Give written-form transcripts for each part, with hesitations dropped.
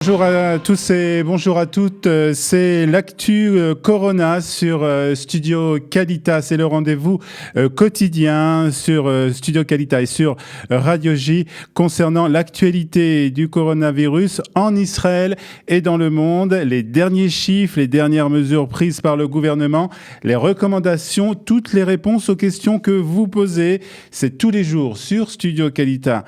Bonjour à tous et bonjour à toutes, c'est l'actu Corona sur Studio Qualita, c'est le rendez-vous quotidien sur Studio Qualita et sur Radio J concernant l'actualité du coronavirus en Israël et dans le monde, les derniers chiffres, les dernières mesures prises par le gouvernement, les recommandations, toutes les réponses aux questions que vous posez, c'est tous les jours sur Studio Qualita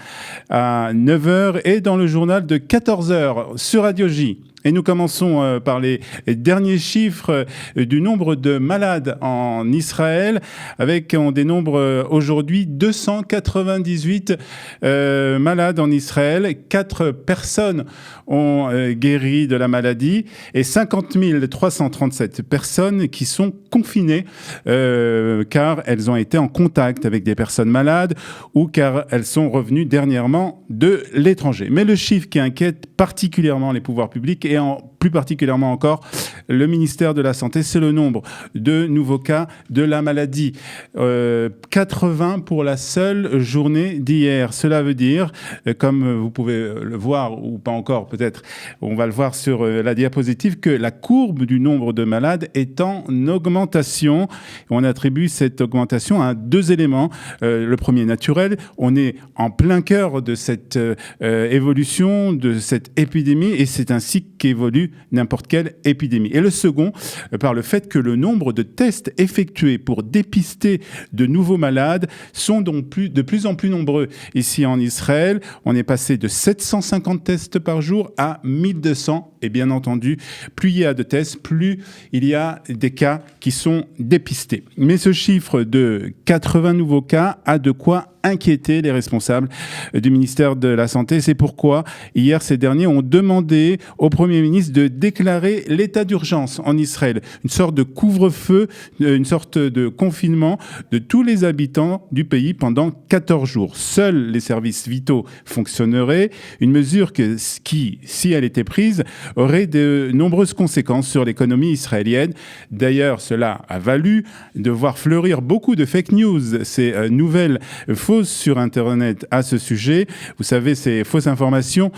à 9h et dans le journal de 14h. Sur Radio J. Et nous commençons par les derniers chiffres du nombre de malades en Israël, avec on dénombre aujourd'hui 298 malades en Israël. 4 personnes ont guéri de la maladie et 50 337 personnes qui sont confinées car elles ont été en contact avec des personnes malades ou car elles sont revenues dernièrement de l'étranger. Mais le chiffre qui inquiète particulièrement les pouvoirs publics et plus particulièrement encore le ministère de la Santé, c'est le nombre de nouveaux cas de la maladie. 80 pour la seule journée d'hier. Cela veut dire, comme vous pouvez le voir, ou pas encore peut-être, on va le voir sur la diapositive, que la courbe du nombre de malades est en augmentation. On attribue cette augmentation à 2 éléments. Le premier naturel, on est en plein cœur de cette évolution, de cette épidémie, et c'est ainsi qu'évolue n'importe quelle épidémie. Et le second, par le fait que le nombre de tests effectués pour dépister de nouveaux malades sont donc de plus en plus nombreux. Ici en Israël, on est passé de 750 tests par jour à 1200. Et bien entendu, plus il y a de tests, plus il y a des cas qui sont dépistés. Mais ce chiffre de 80 nouveaux cas a de quoi inquiéter les responsables du ministère de la Santé. C'est pourquoi, hier, ces derniers ont demandé au Premier ministre de déclarer l'état d'urgence en Israël. Une sorte de couvre-feu, une sorte de confinement de tous les habitants du pays pendant 14 jours. Seuls les services vitaux fonctionneraient. Une mesure qui, si elle était prise, aurait de nombreuses conséquences sur l'économie israélienne. D'ailleurs, cela a valu de voir fleurir beaucoup de fake news, ces nouvelles fausses sur Internet à ce sujet. Vous savez, ces fausses informations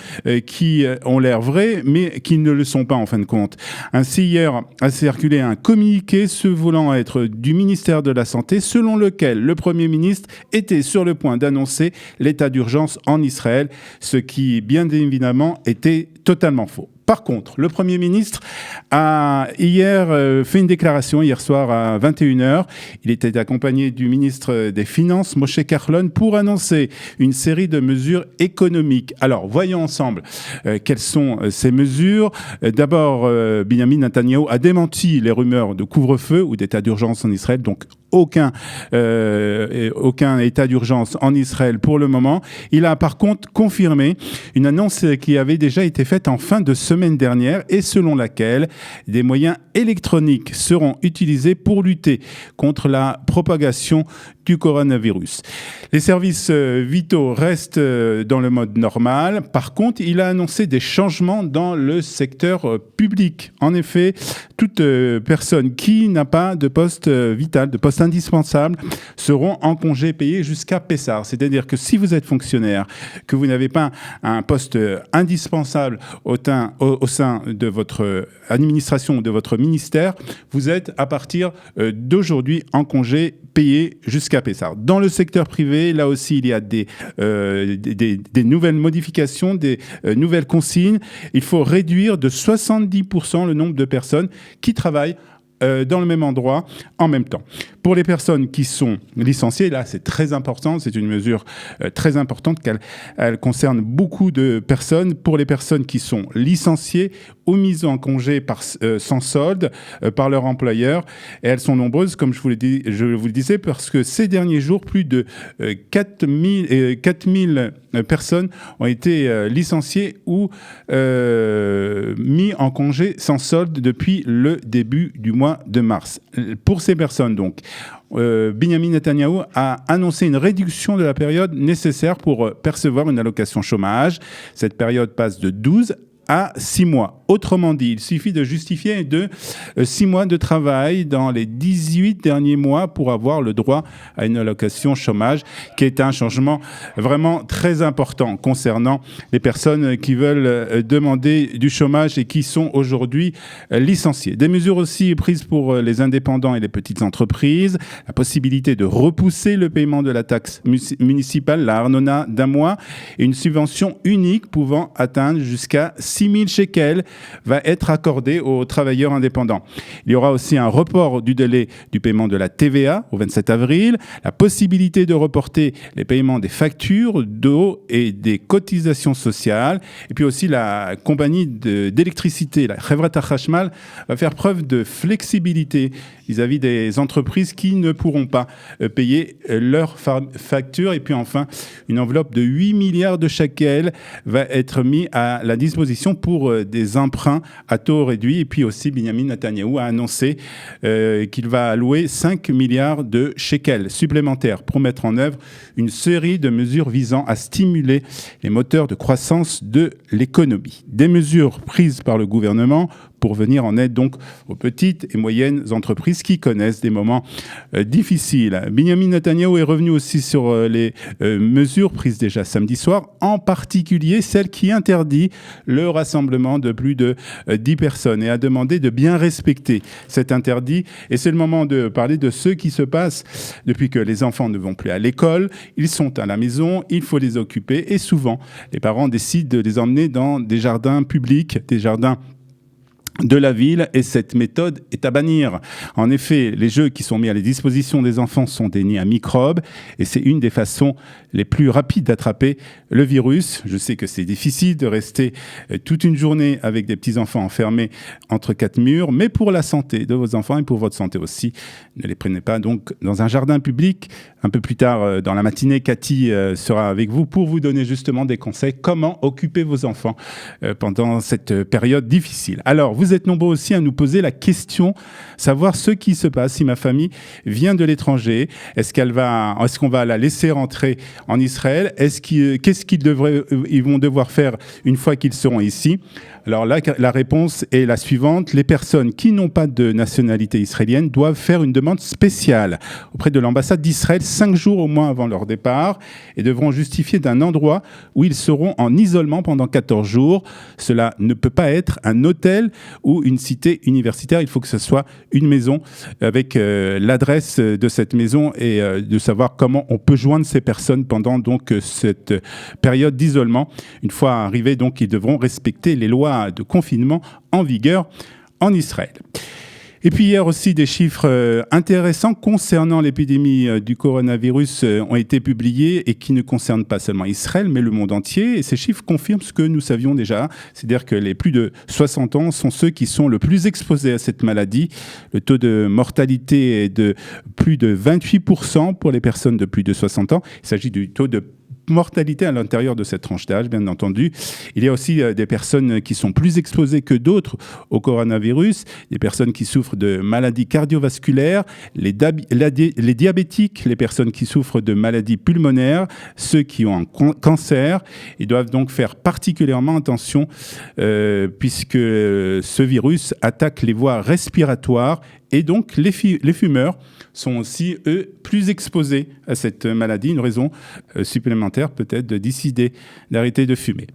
qui ont l'air vraies, mais qui ne le sont pas en fin de compte. Ainsi, hier a circulé un communiqué se voulant être du ministère de la Santé, selon lequel le Premier ministre était sur le point d'annoncer l'état d'urgence en Israël, ce qui, bien évidemment, était totalement faux. Par contre, le Premier ministre a hier fait une déclaration, hier soir à 21h. Il était accompagné du ministre des Finances, Moshe Kahlon, pour annoncer une série de mesures économiques. Alors, voyons ensemble quelles sont ces mesures. D'abord, Benjamin Netanyahu a démenti les rumeurs de couvre-feu ou d'état d'urgence en Israël, donc aucun état d'urgence en Israël pour le moment. Il a par contre confirmé une annonce qui avait déjà été faite en fin de semaine dernière et selon laquelle des moyens électroniques seront utilisés pour lutter contre la propagation du coronavirus. Les services vitaux restent dans le mode normal. Par contre, il a annoncé des changements dans le secteur public. En effet, toute personne qui n'a pas de poste vital, de poste indispensable, seront en congé payé jusqu'à Pessah. C'est-à-dire que si vous êtes fonctionnaire, que vous n'avez pas un poste indispensable au sein de votre administration, de votre ministère, vous êtes à partir d'aujourd'hui en congé payé jusqu'à Pessah. Dans le secteur privé, là aussi, il y a des nouvelles modifications, des nouvelles consignes. Il faut réduire de 70% le nombre de personnes qui travaillent dans le même endroit en même temps. Pour les personnes qui sont licenciées, là c'est très important, c'est une mesure très importante qu'elle concerne beaucoup de personnes. Pour les personnes qui sont licenciées ou mises en congé sans solde par leur employeur, et elles sont nombreuses, comme je vous le disais, parce que ces derniers jours, plus de 4000 personnes ont été licenciées ou mis en congé sans solde depuis le début du mois de mars. Pour ces personnes, donc, Benjamin Netanyahu a annoncé une réduction de la période nécessaire pour percevoir une allocation chômage. Cette période passe de 12 à 6 mois. Autrement dit, il suffit de justifier de 6 mois de travail dans les 18 derniers mois pour avoir le droit à une allocation chômage, qui est un changement vraiment très important concernant les personnes qui veulent demander du chômage et qui sont aujourd'hui licenciées. Des mesures aussi prises pour les indépendants et les petites entreprises, la possibilité de repousser le paiement de la taxe municipale, la Arnona d'un mois, et une subvention unique pouvant atteindre jusqu'à 6 000 shekels va être accordée aux travailleurs indépendants. Il y aura aussi un report du délai du paiement de la TVA au 27 avril, la possibilité de reporter les paiements des factures d'eau et des cotisations sociales, et puis aussi la compagnie d'électricité, la Chevrat HaChashmal, va faire preuve de flexibilité vis-à-vis des entreprises qui ne pourront pas payer leurs factures. Et puis enfin, une enveloppe de 8 milliards de shekels va être mise à la disposition pour des emprunts à taux réduit. Et puis aussi, Benjamin Netanyahou a annoncé qu'il va allouer 5 milliards de shekels supplémentaires pour mettre en œuvre une série de mesures visant à stimuler les moteurs de croissance de l'économie. Des mesures prises par le gouvernement pour venir en aide donc aux petites et moyennes entreprises qui connaissent des moments difficiles. Benjamin Netanyahou est revenu aussi sur les mesures prises déjà samedi soir, en particulier celle qui interdit le rassemblement de plus de 10 personnes et a demandé de bien respecter cet interdit. Et c'est le moment de parler de ce qui se passe depuis que les enfants ne vont plus à l'école. Ils sont à la maison, il faut les occuper et souvent les parents décident de les emmener dans des jardins publics, des jardins de la ville, et cette méthode est à bannir. En effet, les jeux qui sont mis à la disposition des enfants sont des nids à microbes et c'est une des façons les plus rapides d'attraper le virus. Je sais que c'est difficile de rester toute une journée avec des petits-enfants enfermés entre 4 murs, mais pour la santé de vos enfants et pour votre santé aussi, ne les prenez pas donc dans un jardin public. Un peu plus tard dans la matinée, Cathy sera avec vous pour vous donner justement des conseils comment occuper vos enfants pendant cette période difficile. Alors, vous êtes nombreux aussi à nous poser la question, savoir ce qui se passe si ma famille vient de l'étranger. Est-ce qu'on va la laisser rentrer en Israël? Qu'est-ce qu'ils vont devoir faire une fois qu'ils seront ici? Alors là, la réponse est la suivante. Les personnes qui n'ont pas de nationalité israélienne doivent faire une demande spéciale auprès de l'ambassade d'Israël 5 jours au moins avant leur départ et devront justifier d'un endroit où ils seront en isolement pendant 14 jours. Cela ne peut pas être un hôtel ou une cité universitaire. Il faut que ce soit une maison avec l'adresse de cette maison et de savoir comment on peut joindre ces personnes pendant donc cette période d'isolement. Une fois arrivés, donc, ils devront respecter les lois de confinement en vigueur en Israël. Et puis hier aussi, des chiffres intéressants concernant l'épidémie du coronavirus ont été publiés et qui ne concernent pas seulement Israël, mais le monde entier. Et ces chiffres confirment ce que nous savions déjà, c'est-à-dire que les plus de 60 ans sont ceux qui sont le plus exposés à cette maladie. Le taux de mortalité est de plus de 28% pour les personnes de plus de 60 ans. Il s'agit du taux de mortalité à l'intérieur de cette tranche d'âge, bien entendu. Il y a aussi des personnes qui sont plus exposées que d'autres au coronavirus, des personnes qui souffrent de maladies cardiovasculaires, les diabétiques, les personnes qui souffrent de maladies pulmonaires, ceux qui ont un cancer. Ils doivent donc faire particulièrement attention puisque ce virus attaque les voies respiratoires et donc les fumeurs sont aussi, eux, plus exposés à cette maladie. Une raison supplémentaire peut-être de décider d'arrêter de fumer.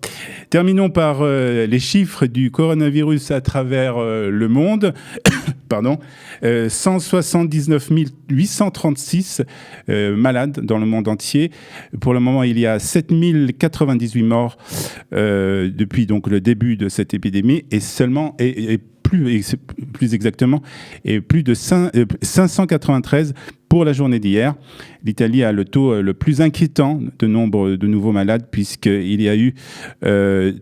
Terminons par les chiffres du coronavirus à travers le monde. Pardon. 179 836 malades dans le monde entier. Pour le moment, il y a 7 098 morts depuis donc, le début de cette épidémie et seulement... plus exactement, et plus de 593 pour la journée d'hier. L'Italie a le taux le plus inquiétant de nombre de nouveaux malades puisqu'il y a eu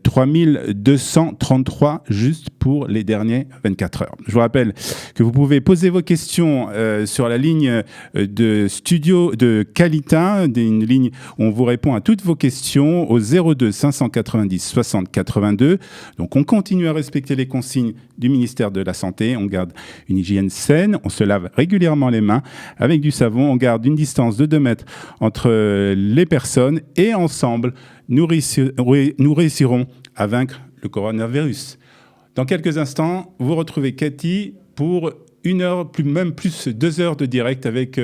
3233 juste pour les dernières 24 heures. Je vous rappelle que vous pouvez poser vos questions sur la ligne de studio de Kalita, une ligne où on vous répond à toutes vos questions au 02 590 60 82. Donc on continue à respecter les consignes du ministère de la Santé, on garde une hygiène saine, on se lave régulièrement les mains avec du savon, on garde une distance de 2 mètres entre les personnes et ensemble, nous réussirons à vaincre le coronavirus. Dans quelques instants, vous retrouvez Cathy pour 1 heure, même plus 2 heures de direct avec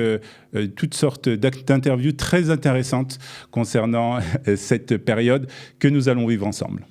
toutes sortes d'interviews très intéressantes concernant cette période que nous allons vivre ensemble.